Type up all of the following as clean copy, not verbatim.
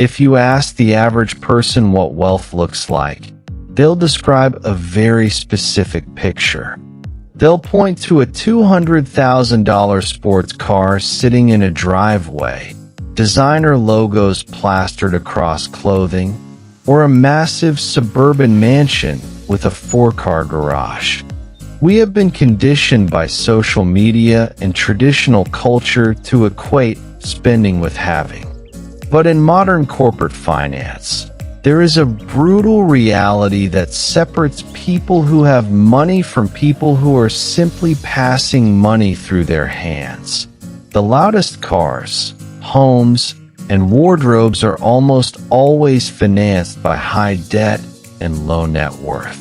If you ask the average person what wealth looks like, they'll describe a very specific picture. They'll point to a $200,000 sports car sitting in a driveway, designer logos plastered across clothing, or a massive suburban mansion with a 4-car garage. We have been conditioned by social media and traditional culture to equate spending with having. But in modern corporate finance, there is a brutal reality that separates people who have money from people who are simply passing money through their hands. The loudest cars, homes, and wardrobes are almost always financed by high debt and low net worth.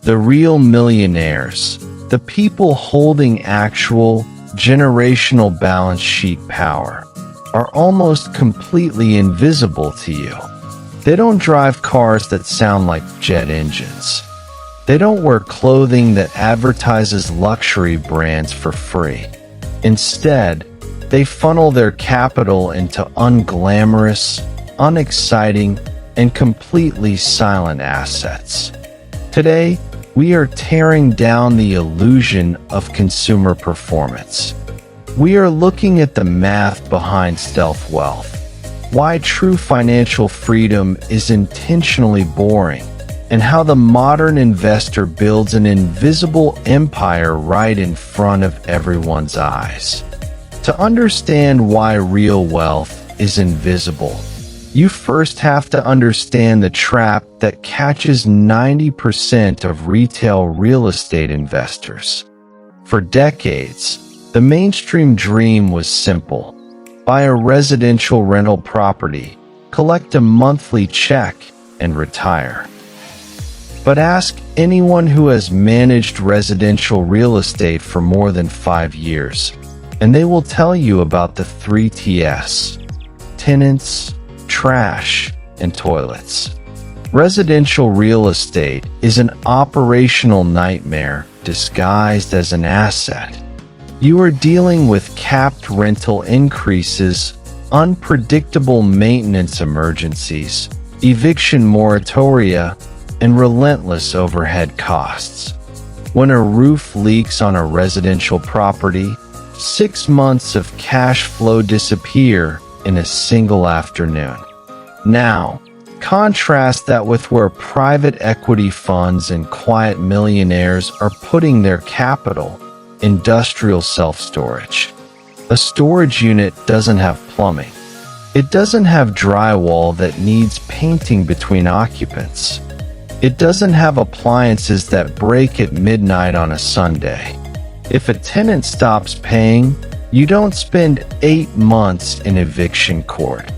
The real millionaires, the people holding actual generational balance sheet power, are almost completely invisible to you. They don't drive cars that sound like jet engines. They don't wear clothing that advertises luxury brands for free. Instead, they funnel their capital into unglamorous, unexciting, and completely silent assets. Today, we are tearing down the illusion of consumer performance. We are looking at the math behind stealth wealth, why true financial freedom is intentionally boring, and how the modern investor builds an invisible empire right in front of everyone's eyes. To understand why real wealth is invisible, you first have to understand the trap that catches 90% of retail real estate investors. For decades, the mainstream dream was simple: buy a residential rental property, collect a monthly check, and retire. But ask anyone who has managed residential real estate for more than 5 years, and they will tell you about the 3 T's: tenants, trash, and toilets. Residential real estate is an operational nightmare disguised as an asset. You are dealing with capped rental increases, unpredictable maintenance emergencies, eviction moratoria, and relentless overhead costs. When a roof leaks on a residential property, 6 months of cash flow disappear in a single afternoon. Now, contrast that with where private equity funds and quiet millionaires are putting their capital: industrial self-storage. A storage unit doesn't have plumbing. It doesn't have drywall that needs painting between occupants. It doesn't have appliances that break at midnight on a Sunday. If a tenant stops paying, you don't spend 8 months in eviction court.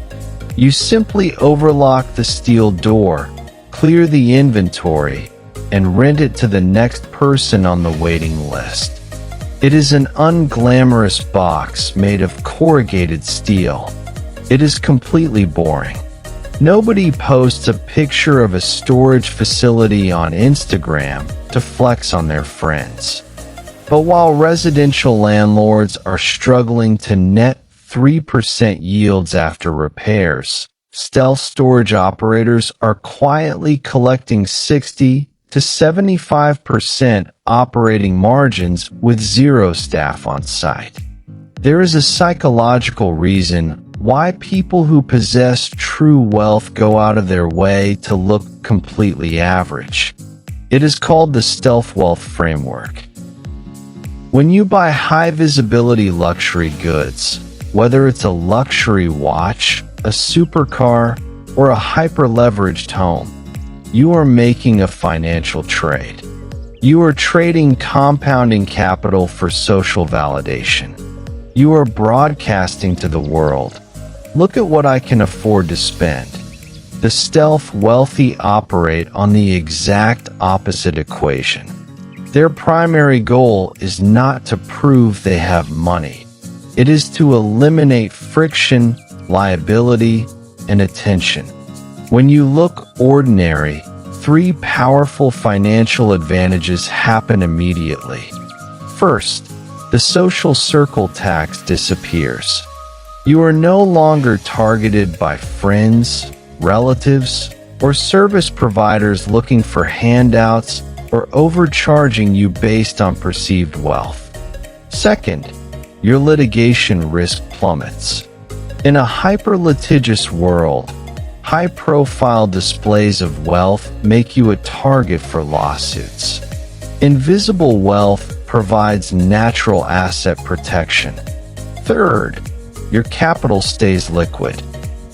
You simply overlock the steel door, clear the inventory, and rent it to the next person on the waiting list. It is an unglamorous box made of corrugated steel. It is completely boring. Nobody posts a picture of a storage facility on Instagram to flex on their friends. But while residential landlords are struggling to net 3% yields after repairs, stealth storage operators are quietly collecting 60 to 75% operating margins with zero staff on site. There is a psychological reason why people who possess true wealth go out of their way to look completely average. It is called the stealth wealth framework. When you buy high-visibility luxury goods, whether it's a luxury watch, a supercar, or a hyper-leveraged home, you are making a financial trade. You are trading compounding capital for social validation. You are broadcasting to the world, look at what I can afford to spend. The stealth wealthy operate on the exact opposite equation. Their primary goal is not to prove they have money. It is to eliminate friction, liability, and attention. When you look ordinary, 3 powerful financial advantages happen immediately. First, the social circle tax disappears. You are no longer targeted by friends, relatives, or service providers looking for handouts or overcharging you based on perceived wealth. Second, your litigation risk plummets. In a hyper-litigious world, high-profile displays of wealth make you a target for lawsuits. Invisible wealth provides natural asset protection. Third, your capital stays liquid.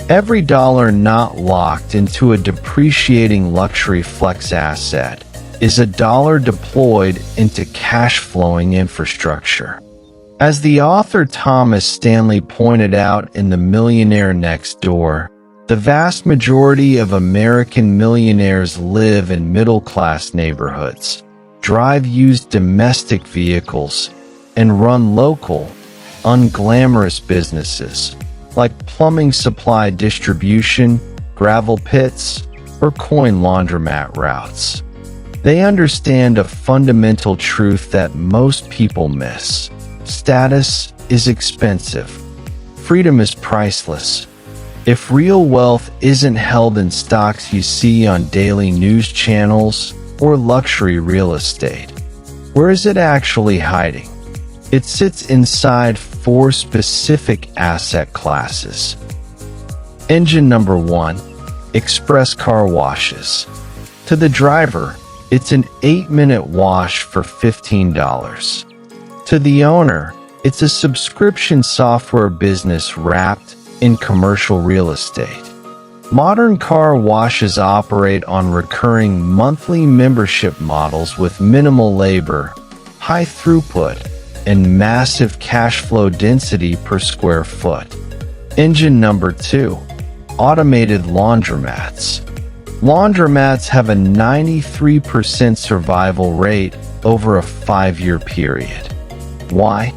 Every dollar not locked into a depreciating luxury flex asset is a dollar deployed into cash-flowing infrastructure. As the author Thomas Stanley pointed out in The Millionaire Next Door, the vast majority of American millionaires live in middle-class neighborhoods, drive used domestic vehicles, and run local, unglamorous businesses like plumbing supply distribution, gravel pits, or coin laundromat routes. They understand a fundamental truth that most people miss. Status is expensive. Freedom is priceless. If real wealth isn't held in stocks you see on daily news channels or luxury real estate, where is it actually hiding? It sits inside 4 specific asset classes. Engine number 1, express car washes. To the driver, it's an 8-minute wash for $15. To the owner, it's a subscription software business wrapped in commercial real estate. Modern car washes operate on recurring monthly membership models with minimal labor, high throughput, and massive cash flow density per square foot. Engine number 2, automated laundromats. Laundromats have a 93% survival rate over a 5-year period. Why?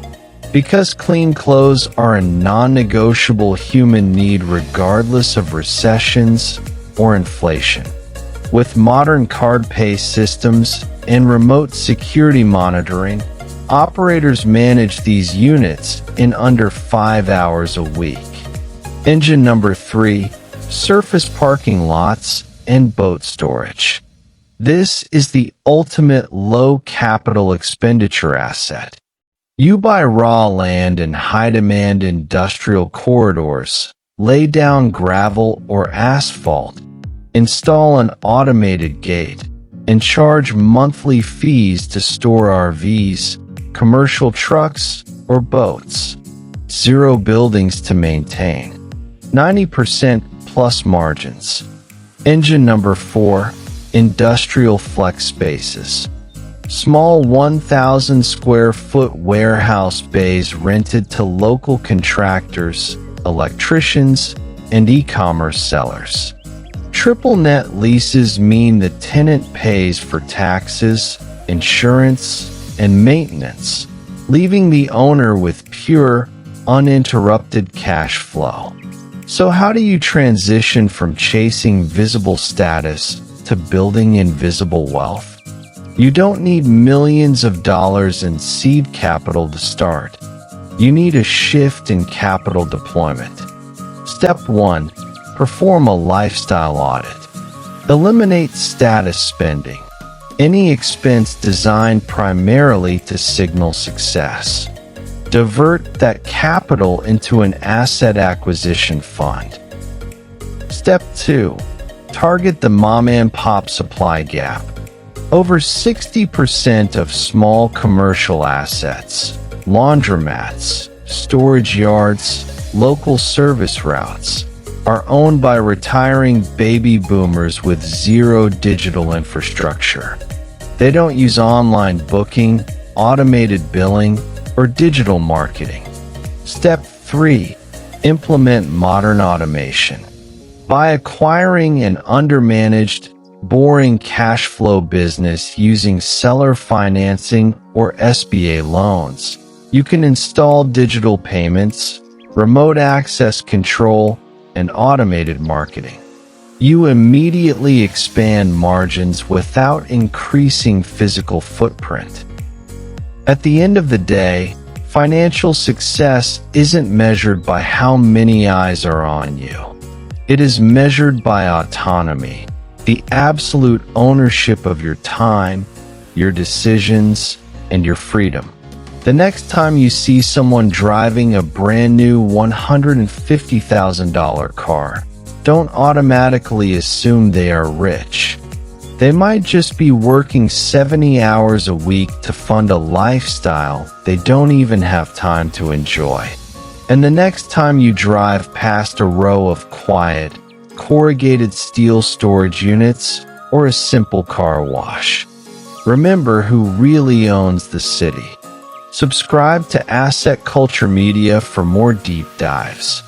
Because clean clothes are a non-negotiable human need regardless of recessions or inflation. With modern card pay systems and remote security monitoring, operators manage these units in under 5 hours a week. Engine number 3, surface parking lots and boat storage. This is the ultimate low capital expenditure asset. You buy raw land in high-demand industrial corridors, lay down gravel or asphalt, install an automated gate, and charge monthly fees to store RVs, commercial trucks, or boats. 0 buildings to maintain. 90% plus margins. Engine number 4, industrial flex spaces. Small 1,000 square foot warehouse bays rented to local contractors, electricians, and e-commerce sellers. Triple net leases mean the tenant pays for taxes, insurance, and maintenance, leaving the owner with pure, uninterrupted cash flow. So how do you transition from chasing visible status to building invisible wealth? You don't need millions of dollars in seed capital to start. You need a shift in capital deployment. Step 1. Perform a lifestyle audit. Eliminate status spending, any expense designed primarily to signal success. Divert that capital into an asset acquisition fund. Step 2. Target the mom-and-pop supply gap. Over 60% of small commercial assets, laundromats, storage yards, local service routes, are owned by retiring baby boomers with 0 digital infrastructure. They don't use online booking, automated billing, or digital marketing. Step 3. Implement modern automation. By acquiring an undermanaged, boring cash flow business using seller financing or SBA loans, you can install digital payments, remote access control, and automated marketing. You immediately expand margins without increasing physical footprint. At the end of the day, Financial success isn't measured by how many eyes are on you. It is measured by autonomy, the absolute ownership of your time, your decisions, and your freedom. The next time you see someone driving a brand new $150,000 car, don't automatically assume they are rich. They might just be working 70 hours a week to fund a lifestyle they don't even have time to enjoy. And the next time you drive past a row of quiet, corrugated steel storage units or a simple car wash, remember who really owns the city. Subscribe to Asset Culture Media for more deep dives.